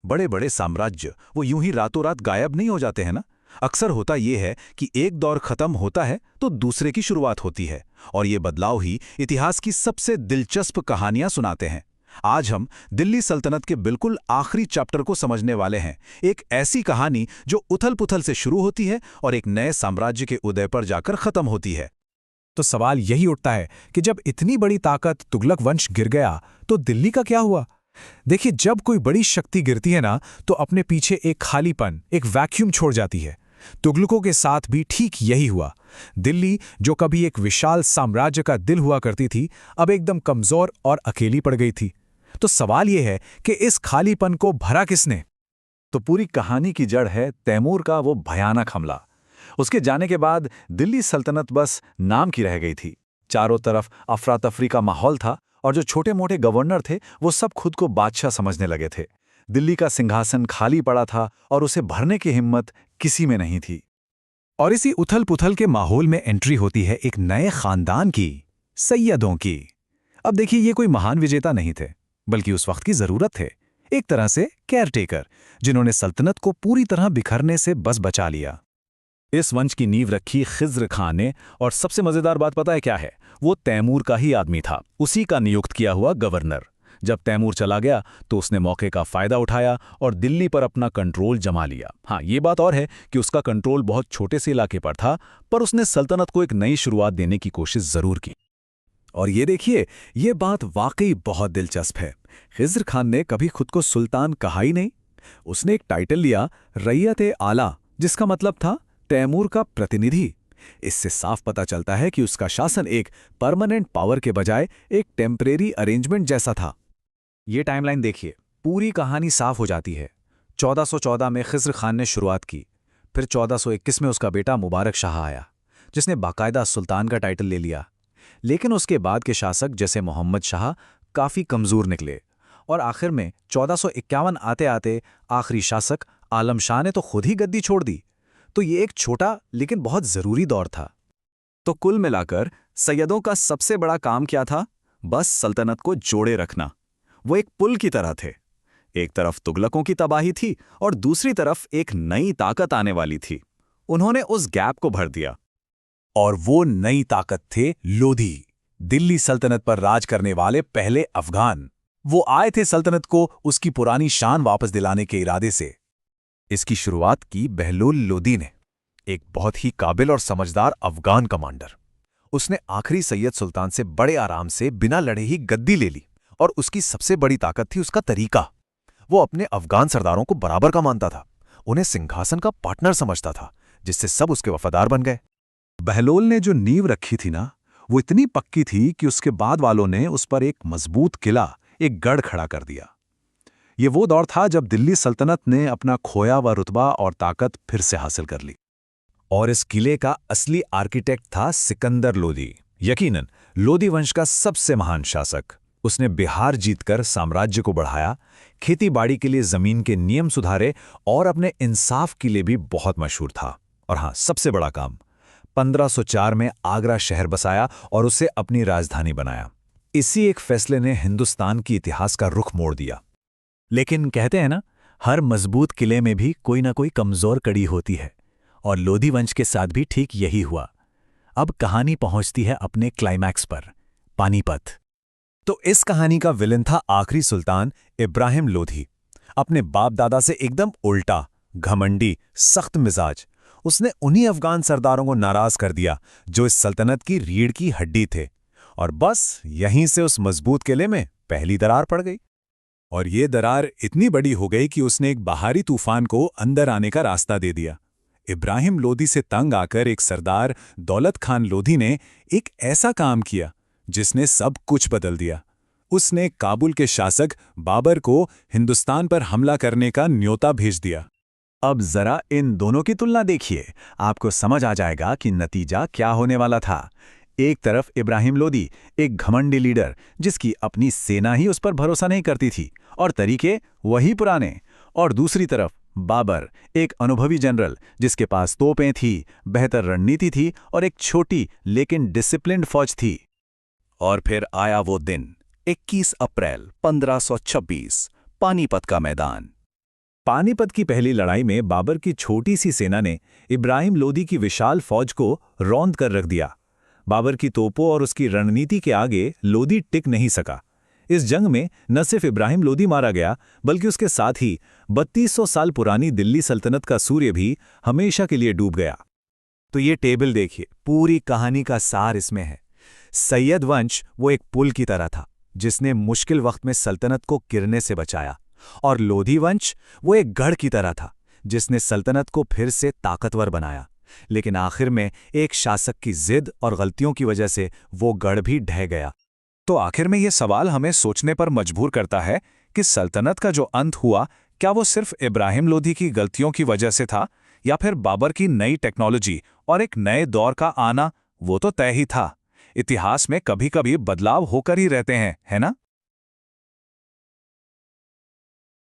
बड़े बड़े साम्राज्य वो यूं ही रातों रात गायब नहीं हो जाते हैं ना। अक्सर होता ये है कि एक दौर खत्म होता है तो दूसरे की शुरुआत होती है, और ये बदलाव ही इतिहास की सबसे दिलचस्प कहानियां सुनाते हैं। आज हम दिल्ली सल्तनत के बिल्कुल आखिरी चैप्टर को समझने वाले हैं, एक ऐसी कहानी जो उथल पुथल से शुरू होती है और एक नए साम्राज्य के उदय पर जाकर खत्म होती है। तो सवाल यही उठता है कि जब इतनी बड़ी ताकत तुगलक वंश गिर गया तो दिल्ली का क्या हुआ। देखिए, जब कोई बड़ी शक्ति गिरती है ना, तो अपने पीछे एक खालीपन, एक वैक्यूम छोड़ जाती है। तुगलकों के साथ भी ठीक यही हुआ। दिल्ली, जो कभी एक विशाल साम्राज्य का दिल हुआ करती थी, अब एकदम कमजोर और अकेली पड़ गई थी। तो सवाल यह है कि इस खालीपन को भरा किसने। तो पूरी कहानी की जड़ है तैमूर का वो भयानक हमला। उसके जाने के बाद दिल्ली सल्तनत बस नाम की रह गई थी। चारों तरफ अफरा तफरी का माहौल था, और जो छोटे मोटे गवर्नर थे वो सब खुद को बादशाह समझने लगे थे। दिल्ली का सिंहासन खाली पड़ा था और उसे भरने की हिम्मत किसी में नहीं थी। और इसी उथल पुथल के माहौल में एंट्री होती है एक नए खानदान की, सैयदों की। अब देखिए, ये कोई महान विजेता नहीं थे, बल्कि उस वक्त की जरूरत थे। एक तरह से केयरटेकर, जिन्होंने सल्तनत को पूरी तरह बिखरने से बस बचा लिया। इस वंश की नींव रखी खिज्र खान ने, और सबसे मजेदार बात पता है क्या है? वो तैमूर का ही आदमी था, उसी का नियुक्त किया हुआ गवर्नर। जब तैमूर चला गया तो उसने मौके का फायदा उठाया और दिल्ली पर अपना कंट्रोल जमा लिया। हाँ, ये बात और है कि उसका कंट्रोल बहुत छोटे से इलाके पर था, पर उसने सल्तनत को एक नई शुरुआत देने की कोशिश जरूर की। और ये देखिए, ये बात वाकई बहुत दिलचस्प है। खिज्र खान ने कभी खुद को सुल्तान कहा ही नहीं। उसने एक टाइटल लिया, रैयत-ए-आला, जिसका मतलब था तैमूर का प्रतिनिधि। इससे साफ पता चलता है कि उसका शासन एक परमानेंट पावर के बजाय एक टेम्परेरी अरेंजमेंट जैसा था। ये टाइमलाइन देखिए, पूरी कहानी साफ हो जाती है। 1414 में खिज्र खान ने शुरुआत की, फिर 1421 में उसका बेटा मुबारक शाह आया, जिसने बाकायदा सुल्तान का टाइटल ले लिया। लेकिन उसके बाद के शासक जैसे मोहम्मद शाह काफ़ी कमज़ोर निकले, और आखिर में 1451 आते आते आखिरी शासक आलम शाह ने तो खुद ही गद्दी छोड़ दी। तो ये एक छोटा लेकिन बहुत ज़रूरी दौर था। तो कुल मिलाकर सैयदों का सबसे बड़ा काम क्या था? बस सल्तनत को जोड़े रखना। वो एक पुल की तरह थे। एक तरफ तुगलकों की तबाही थी और दूसरी तरफ एक नई ताकत आने वाली थी। उन्होंने उस गैप को भर दिया। और वो नई ताकत थे लोधी, दिल्ली सल्तनत पर राज करने वाले पहले अफगान। वो आए थे सल्तनत को उसकी पुरानी शान वापस दिलाने के इरादे से। इसकी शुरुआत की बहलोल लोदी ने, एक बहुत ही काबिल और समझदार अफगान कमांडर। उसने आखिरी सैयद सुल्तान से बड़े आराम से बिना लड़े ही गद्दी ले ली, और उसकी सबसे बड़ी ताकत थी उसका तरीका। वो अपने अफगान सरदारों को बराबर का मानता था, उन्हें सिंहासन का पार्टनर समझता था, जिससे सब उसके वफादार बन गए। बहलोल ने जो नींव रखी थी ना, वो इतनी पक्की थी कि उसके बाद वालों ने उस पर एक मजबूत किला, एक गढ़ खड़ा कर दिया। ये वो दौर था जब दिल्ली सल्तनत ने अपना खोया हुआ रुतबा और ताकत फिर से हासिल कर ली। और इस किले का असली आर्किटेक्ट था सिकंदर लोदी, यकीनन लोदी वंश का सबसे महान शासक। उसने बिहार जीतकर साम्राज्य को बढ़ाया, खेती-बाड़ी के लिए जमीन के नियम सुधारे, और अपने इंसाफ के लिए भी बहुत मशहूर था। और हाँ, सबसे बड़ा काम, 1504 में आगरा शहर बसाया और उसे अपनी राजधानी बनाया। इसी एक फैसले ने हिंदुस्तान की इतिहास का रुख मोड़ दिया। लेकिन कहते हैं ना, हर मजबूत किले में भी कोई ना कोई कमजोर कड़ी होती है, और लोधी वंश के साथ भी ठीक यही हुआ। अब कहानी पहुंचती है अपने क्लाइमैक्स पर, पानीपत। तो इस कहानी का विलन था आखिरी सुल्तान इब्राहिम लोधी, अपने बाप दादा से एकदम उल्टा, घमंडी, सख्त मिजाज। उसने उन्हीं अफगान सरदारों को नाराज कर दिया जो इस सल्तनत की रीढ़ की हड्डी थे, और बस यहीं से उस मजबूत किले में पहली दरार पड़ गई। और ये दरार इतनी बड़ी हो गई कि उसने एक बाहरी तूफान को अंदर आने का रास्ता दे दिया। इब्राहिम लोधी से तंग आकर एक सरदार दौलत खान लोधी ने एक ऐसा काम किया जिसने सब कुछ बदल दिया। उसने काबुल के शासक बाबर को हिंदुस्तान पर हमला करने का न्योता भेज दिया। अब जरा इन दोनों की तुलना देखिए, आपको समझ आ जाएगा कि नतीजा क्या होने वाला था। एक तरफ इब्राहिम लोदी, एक घमंडी लीडर जिसकी अपनी सेना ही उस पर भरोसा नहीं करती थी और तरीके वही पुराने, और दूसरी तरफ बाबर, एक अनुभवी जनरल जिसके पास तोपें थी, बेहतर रणनीति थी और एक छोटी लेकिन डिसिप्लिन्ड फौज थी। और फिर आया वो दिन, 21 अप्रैल 1526, पानीपत का मैदान। पानीपत की पहली लड़ाई में बाबर की छोटी सी सेना ने इब्राहिम लोदी की विशाल फौज को रौंद कर रख दिया। बाबर की तोपों और उसकी रणनीति के आगे लोदी टिक नहीं सका। इस जंग में न सिर्फ इब्राहिम लोदी मारा गया, बल्कि उसके साथ ही 3200 साल पुरानी दिल्ली सल्तनत का सूर्य भी हमेशा के लिए डूब गया। तो ये टेबल देखिए, पूरी कहानी का सार इसमें है। सैयद वंश वो एक पुल की तरह था जिसने मुश्किल वक्त में सल्तनत को गिरने से बचाया, और लोधी वंश वो एक गढ़ की तरह था जिसने सल्तनत को फिर से ताकतवर बनाया। लेकिन आखिर में एक शासक की जिद और गलतियों की वजह से वो गढ़ भी ढह गया। तो आखिर में ये सवाल हमें सोचने पर मजबूर करता है कि सल्तनत का जो अंत हुआ, क्या वो सिर्फ इब्राहिम लोदी की गलतियों की वजह से था, या फिर बाबर की नई टेक्नोलॉजी और एक नए दौर का आना? वो तो तय ही था। इतिहास में कभी-कभी बदलाव होकर ही रहते हैं, है ना?